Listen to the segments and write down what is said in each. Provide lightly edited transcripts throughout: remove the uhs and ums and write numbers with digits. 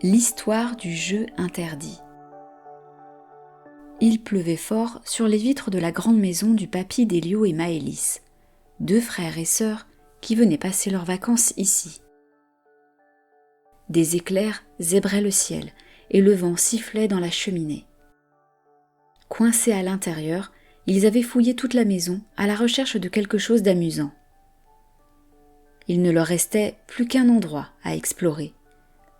L'histoire du jeu interdit. Il pleuvait fort sur les vitres de la grande maison du papy d'Élio et Maëlys, deux frères et sœurs qui venaient passer leurs vacances ici. Des éclairs zébraient le ciel et le vent sifflait dans la cheminée. Coincés à l'intérieur, ils avaient fouillé toute la maison à la recherche de quelque chose d'amusant. Il ne leur restait plus qu'un endroit à explorer,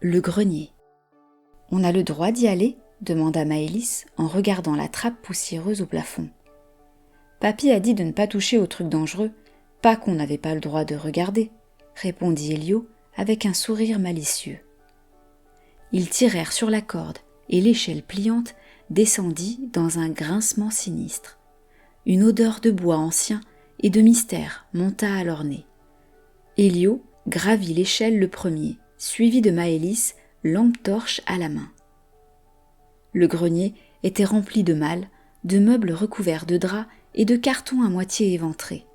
le grenier. « On a le droit d'y aller ?» demanda Maëlys en regardant la trappe poussiéreuse au plafond. Papy a dit de ne pas toucher aux trucs dangereux, pas qu'on n'avait pas le droit de regarder, répondit Élio avec un sourire malicieux. Ils tirèrent sur la corde et l'échelle pliante descendit dans un grincement sinistre. Une odeur de bois ancien et de mystère monta à leur nez. Élio gravit l'échelle le premier, suivi de Maëlys, lampe torche à la main. Le grenier était rempli de malles, de meubles recouverts de draps et de cartons à moitié éventrés.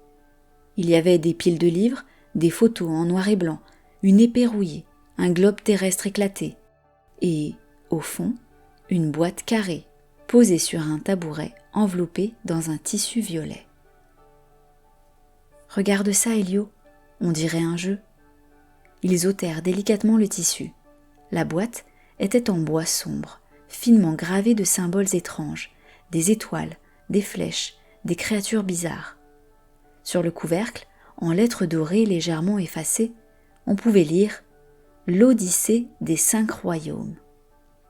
Il y avait des piles de livres, des photos en noir et blanc, une épée rouillée, un globe terrestre éclaté et, au fond, une boîte carrée, posée sur un tabouret enveloppé dans un tissu violet. « Regarde ça, Élio, on dirait un jeu. » Ils ôtèrent délicatement le tissu. La boîte était en bois sombre, finement gravée de symboles étranges, des étoiles, des flèches, des créatures bizarres. Sur le couvercle, en lettres dorées légèrement effacées, on pouvait lire « L'Odyssée des 5 royaumes ».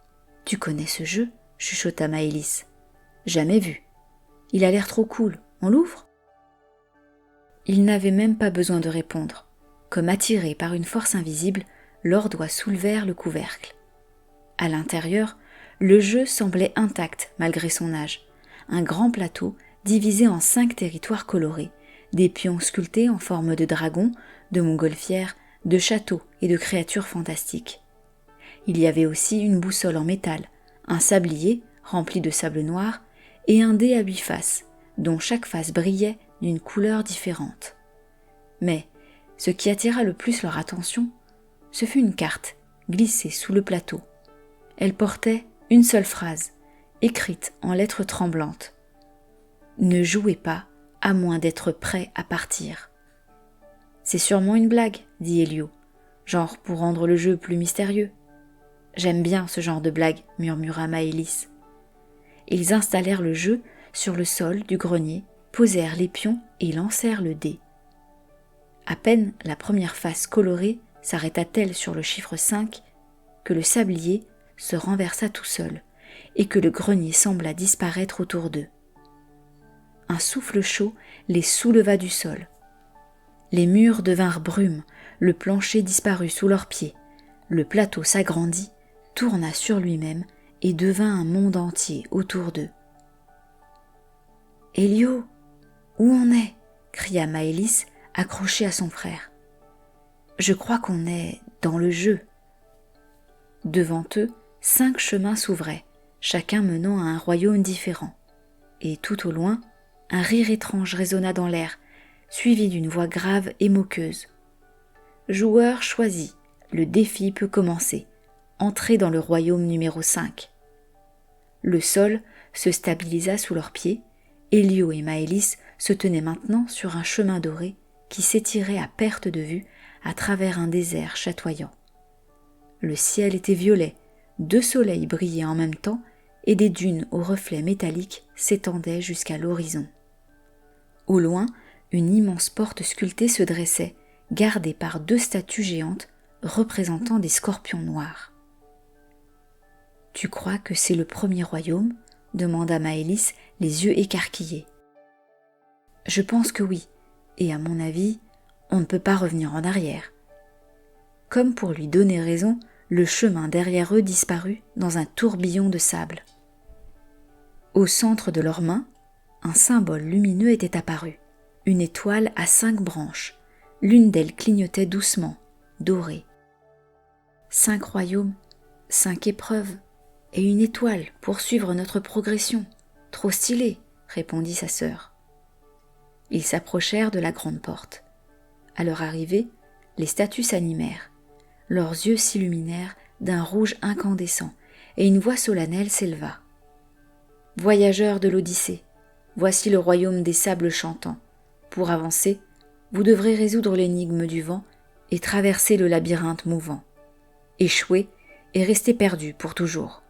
« Tu connais ce jeu ?» chuchota Maëlys. « Jamais vu. Il a l'air trop cool. On l'ouvre ?» Ils n'avaient même pas besoin de répondre. Comme attirés par une force invisible, leurs doigts soulevèrent le couvercle. À l'intérieur, le jeu semblait intact malgré son âge. Un grand plateau divisé en 5 territoires colorés, des pions sculptés en forme de dragons, de montgolfières, de châteaux et de créatures fantastiques. Il y avait aussi une boussole en métal, un sablier rempli de sable noir et un dé à 8 faces, dont chaque face brillait d'une couleur différente. Mais ce qui attira le plus leur attention, ce fut une carte glissée sous le plateau. Elle portait une seule phrase, écrite en lettres tremblantes. « Ne jouez pas, à moins d'être prêt à partir. » « C'est sûrement une blague, » dit Élio, « genre pour rendre le jeu plus mystérieux. »« J'aime bien ce genre de blague, » murmura Maëlys. Ils installèrent le jeu sur le sol du grenier, posèrent les pions et lancèrent le dé. À peine la première face colorée s'arrêta-t-elle sur le chiffre 5 que le sablier se renversa tout seul et que le grenier sembla disparaître autour d'eux. Un souffle chaud les souleva du sol. Les murs devinrent brume, le plancher disparut sous leurs pieds, le plateau s'agrandit, tourna sur lui-même et devint un monde entier autour d'eux. « Élio, où on est ?» cria Maëlys, accroché à son frère. « Je crois qu'on est dans le jeu. » Devant eux, 5 chemins s'ouvraient, chacun menant à un royaume différent. Et tout au loin, un rire étrange résonna dans l'air, suivi d'une voix grave et moqueuse. « Joueur choisi, le défi peut commencer. Entrez dans le royaume numéro 5. » Le sol se stabilisa sous leurs pieds. Élio et Maëlys se tenaient maintenant sur un chemin doré qui s'étirait à perte de vue à travers un désert chatoyant. Le ciel était violet, 2 soleils brillaient en même temps et des dunes aux reflets métalliques s'étendaient jusqu'à l'horizon. Au loin, une immense porte sculptée se dressait, gardée par 2 statues géantes représentant des scorpions noirs. « Tu crois que c'est le premier royaume ?» demanda Maëlys, les yeux écarquillés. « Je pense que oui, et à mon avis, on ne peut pas revenir en arrière. » Comme pour lui donner raison, le chemin derrière eux disparut dans un tourbillon de sable. Au centre de leurs mains, un symbole lumineux était apparu, une étoile à 5 branches. L'une d'elles clignotait doucement, dorée. 5 royaumes, 5 épreuves, et une étoile pour suivre notre progression. Trop stylé, répondit sa sœur. Ils s'approchèrent de la grande porte. À leur arrivée, les statues s'animèrent. Leurs yeux s'illuminèrent d'un rouge incandescent, et une voix solennelle s'éleva. « Voyageurs de l'Odyssée, voici le royaume des sables chantants. Pour avancer, vous devrez résoudre l'énigme du vent et traverser le labyrinthe mouvant. Échouer et rester perdu pour toujours. »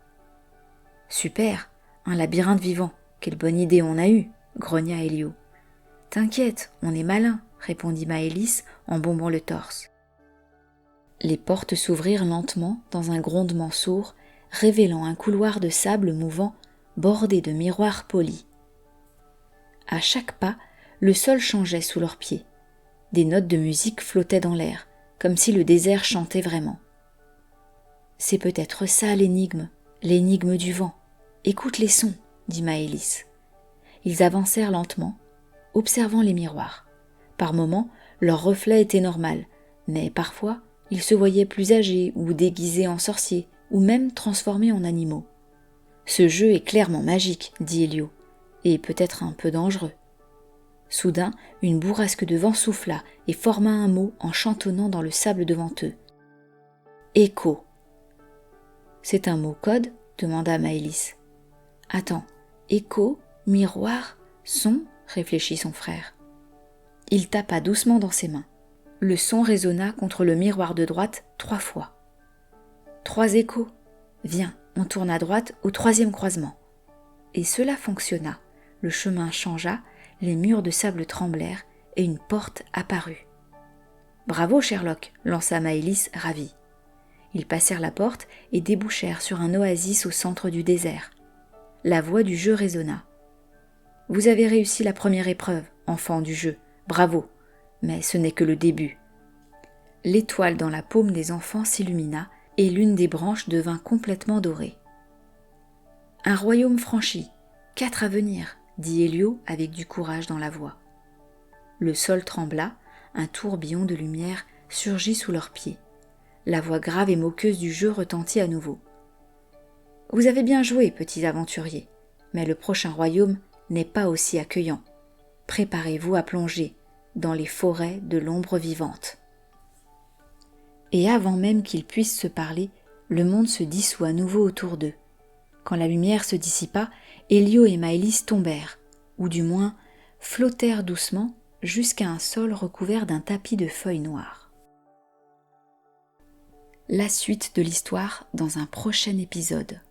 « Super, un labyrinthe vivant, quelle bonne idée on a eue, grogna Elio. « T'inquiète, on est malin, répondit Maëlys en bombant le torse. Les portes s'ouvrirent lentement dans un grondement sourd, révélant un couloir de sable mouvant bordé de miroirs polis. À chaque pas, le sol changeait sous leurs pieds. Des notes de musique flottaient dans l'air, comme si le désert chantait vraiment. « C'est peut-être ça l'énigme du vent. Écoute les sons, dit Maëlys. Ils avancèrent lentement, observant les miroirs. Par moments, leur reflet était normal, mais parfois, ils se voyaient plus âgés ou déguisés en sorciers, ou même transformés en animaux. Ce jeu est clairement magique, dit Elio, et peut-être un peu dangereux. Soudain, une bourrasque de vent souffla et forma un mot en chantonnant dans le sable devant eux. Écho. C'est un mot code ? Demanda Maëlys. Attends, écho, miroir, son, réfléchit son frère. Il tapa doucement dans ses mains. Le son résonna contre le miroir de droite 3 fois. 3 échos. Viens, on tourne à droite au 3e croisement. Et cela fonctionna. Le chemin changea, les murs de sable tremblèrent et une porte apparut. Bravo Sherlock, lança Maëlys ravi. Ils passèrent la porte et débouchèrent sur un oasis au centre du désert. La voix du jeu résonna. « Vous avez réussi la première épreuve, enfants du jeu, bravo, mais ce n'est que le début. » L'étoile dans la paume des enfants s'illumina et l'une des branches devint complètement dorée. « Un royaume franchi, 4 à venir, » dit Elio avec du courage dans la voix. Le sol trembla, un tourbillon de lumière surgit sous leurs pieds. La voix grave et moqueuse du jeu retentit à nouveau. « Vous avez bien joué, petits aventuriers, mais le prochain royaume n'est pas aussi accueillant. Préparez-vous à plonger dans les forêts de l'ombre vivante. » Et avant même qu'ils puissent se parler, le monde se dissout à nouveau autour d'eux. Quand la lumière se dissipa, Elio et Maëlys tombèrent, ou du moins flottèrent doucement jusqu'à un sol recouvert d'un tapis de feuilles noires. La suite de l'histoire dans un prochain épisode.